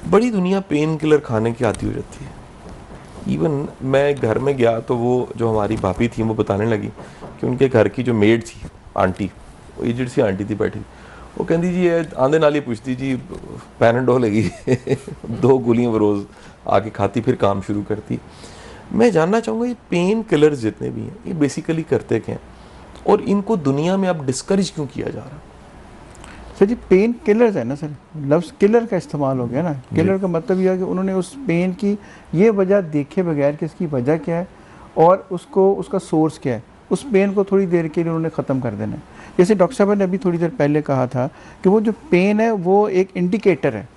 बड़ी दुनिया pain killer खाने की आती हो जाती है। इवन मैं घर में गया तो वो जो हमारी भाभी थी वो बताने लगी कि उनके घर की जो मेड थी, आंटी, वो एजड सी आंटी थी बैठी, वो कहती जी ये आंदे नाली पूछती जी पैनाडोल लगी 2 गोलियां वो रोज़ आके खाती फिर काम शुरू करती। मैं जानना चाहूँगा ये पेन किलर्स जितने भी हैं ये बेसिकली करते क्या हैं और इनको दुनिया में अब डिस्करेज क्यों किया जा रहा है? सर जी पेन किलर्स है ना सर, लफ्ज़ किलर का इस्तेमाल हो गया ना। किलर का मतलब यह है कि उन्होंने उस पेन की ये वजह देखे बगैर कि इसकी वजह क्या है और उसको उसका सोर्स क्या है, उस पेन को थोड़ी देर के लिए उन्होंने ख़त्म कर देना है। जैसे डॉक्टर साहब ने अभी थोड़ी देर पहले कहा था कि वो जो पेन है वो एक इंडिकेटर है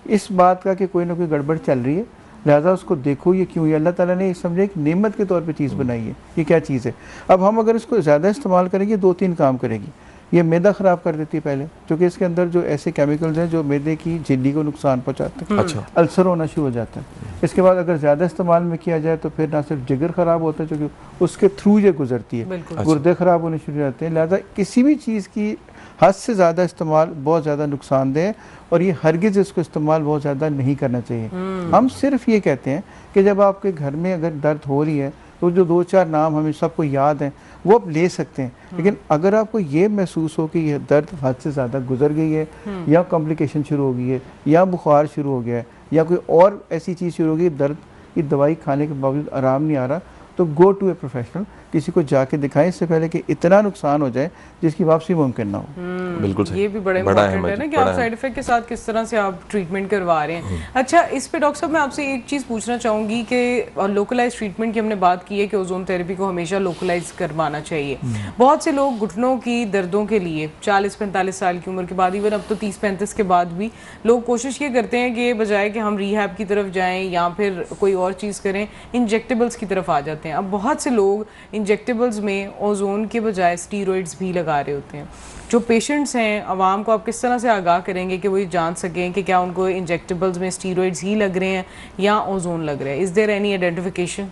इस बात का कि कोई ना कोई गड़बड़ चल रही है, लिहाजा उसको देखो ये क्यों है। अल्लाह ताला ने समझे एक नेमत के तौर पे चीज़ बनाई है, ये क्या चीज़ है। अब हम अगर इसको ज़्यादा इस्तेमाल करेंगे 2-3 काम करेगी। ये मैदा ख़राब कर देती है पहले, क्योंकि इसके अंदर जो ऐसे केमिकल्स हैं जो मैदे की झिल्ली को नुकसान पहुंचाते हैं। अच्छा। अल्सर होना शुरू हो जाता है। इसके बाद अगर ज़्यादा इस्तेमाल में किया जाए तो फिर ना सिर्फ जिगर ख़राब होता है क्योंकि उसके थ्रू ये गुजरती है, गुर्दे ख़राब होने शुरू हो जाते हैं। लिहाजा किसी भी चीज़ की हद से ज़्यादा इस्तेमाल बहुत ज़्यादा नुकसानदेह है और ये हरगिज़ इसको इस्तेमाल बहुत ज़्यादा नहीं करना चाहिए। हम सिर्फ ये कहते हैं कि जब आपके घर में अगर दर्द हो रही है तो जो 2-4 नाम हमें सबको याद हैं वो आप ले सकते हैं, लेकिन अगर आपको ये महसूस हो कि यह दर्द हद से ज़्यादा गुजर गई है या कॉम्प्लिकेशन शुरू हो गई है या बुखार शुरू हो गया है या कोई और ऐसी चीज़ शुरू हो गई, दर्द की दवाई खाने के बावजूद आराम नहीं आ रहा, तो गो टू ए प्रोफेशनल, किसी को जाके दिखाएं इससे पहले कि इतना नुकसान हो जाए जिसकी वापसी मुमकिन ना हो। बिल्कुल सही। ये भी बड़ा इंपॉर्टेंट है ना कि आप साइड इफेक्ट के साथ किस तरह से आप ट्रीटमेंट करवा रहे हैं। अच्छा, इस पे डॉक्टर साहब मैं आपसे एक चीज़ पूछना चाहूँगी कि लोकलाइज ट्रीटमेंट की हमने बात की है कि ओजोन थेरेपी को हमेशा लोकलाइज करवाना चाहिए। बहुत से लोग घुटनों की दर्दों के लिए 40-45 साल की उम्र के बाद, इवन अब तो 30-35 के बाद भी लोग कोशिश ये करते हैं कि बजाय कि हम रिहैब की तरफ जाएँ या फिर कोई और चीज़ करें, इंजेक्टेबल्स की तरफ आ जाते हैं। अब बहुत से लोग इंजेक्टेबल्स में ओजोन के बजाय स्टीरॉइड्स भी लगा रहे होते हैं। जो पेशेंट्स हैं, आवाम को आप किस तरह से आगाह करेंगे कि वो ये जान सकें कि क्या उनको इंजेक्टेबल्स में स्टीरॉइड्स ही लग रहे हैं या ओजोन लग रहा है? Is there any identification?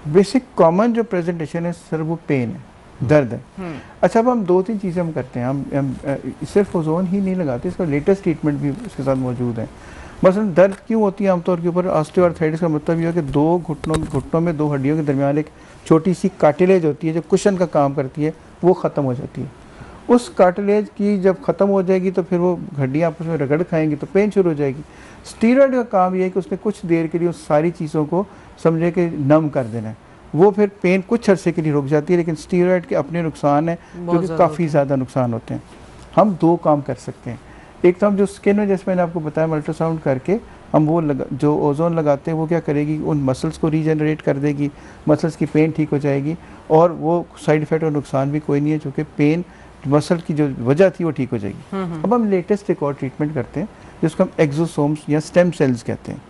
Basic common जो प्रेजेंटेशन है सर वो पेन है, दर्द है। अच्छा, अब हम 2-3 चीज़ें हम करते हैं। हम सिर्फ ओजोन ही नहीं लगाते, इसका लेटेस्ट ट्रीटमेंट भी इसके साथ मौजूद है। मसलन दर्द क्यों होती है आमतौर के ऊपर? ऑस्टियोआर्थराइटिस का मतलब ये है कि 2 घुटनों में 2 हड्डियों के दरमियान एक छोटी सी कार्टिलेज होती है जो कुशन का काम करती है, वो ख़त्म हो जाती है। उस कार्टिलेज की जब ख़त्म हो जाएगी तो फिर वो हड्डियाँ आपस में रगड़ खाएंगी तो पेन शुरू हो जाएगी। स्टीरॉयड का काम ये है कि उसने कुछ देर के लिए उस सारी चीज़ों को समझे कि नम कर देना है, वो फिर पेन कुछ अरसे के लिए रुक जाती है। लेकिन स्टीरॉयड के अपने नुकसान हैं जो कि काफ़ी ज़्यादा नुकसान होते हैं। हम 2 काम कर सकते हैं। एक तो हम जो स्किन में, जैसे मैंने आपको बताया, अल्ट्रासाउंड करके हम वो जो ओजोन लगाते हैं वो क्या करेगी, उन मसल्स को रीजनरेट कर देगी, मसल्स की पेन ठीक हो जाएगी और वो साइड इफ़ेक्ट और नुकसान भी कोई नहीं है, चूँकि पेन मसल की जो वजह थी वो ठीक हो जाएगी। अब हम लेटेस्ट एक और ट्रीटमेंट करते हैं जिसको हम एक्सोसोम्स या स्टेम सेल्स कहते हैं।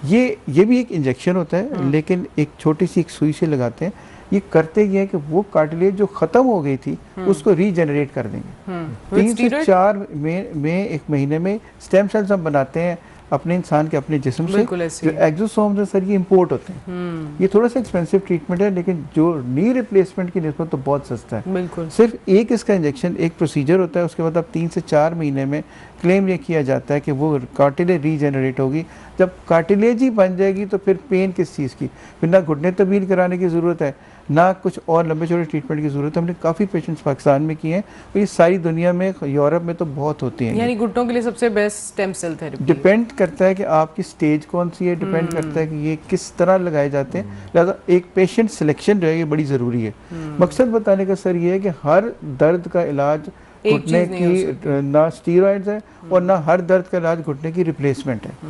ये भी एक इंजेक्शन होता है, लेकिन एक छोटी सी एक सुई से लगाते हैं। ये करते ये है कि वो कार्टिलेज जो ख़त्म हो गई थी उसको रीजनरेट कर देंगे। 3 से 4 में 1 महीने में स्टेम सेल्स हम बनाते हैं अपने इंसान के अपने जिस्म से। जो एक्सोसोम्स है सर ये इंपोर्ट होते हैं। ये थोड़ा सा एक्सपेंसिव ट्रीटमेंट है, लेकिन जो नी रिप्लेसमेंट की निस्बत तो बहुत सस्ता है। सिर्फ एक इसका इंजेक्शन, एक प्रोसीजर होता है, उसके बाद अब 3 से 4 महीने में क्लेम ये किया जाता है कि वो कार्टिलेज रीजनरेट होगी। जब कार्टिलेज ही बन जाएगी तो फिर पेन किस चीज़ की, फिर ना घुटने तब्दील कराने की ज़रूरत है ना कुछ और लंबे चौड़े ट्रीटमेंट की ज़रूरत है। हमने काफ़ी पेशेंट्स पाकिस्तान में किए हैं और ये सारी दुनिया में, यूरोप में तो बहुत होती हैं। यानी घुटनों के लिए सबसे best stem cell therapy. Depend करता है कि आपकी स्टेज कौन सी है, डिपेंड करता है कि ये किस तरह लगाए जाते हैं। लिहाजा एक पेशेंट सिलेक्शन जो है ये बड़ी ज़रूरी है। मकसद बताने का सर ये है कि हर दर्द का इलाज घुटने की ना स्टीरॉइड्स है और ना हर दर्द का इलाज घुटने की रिप्लेसमेंट है।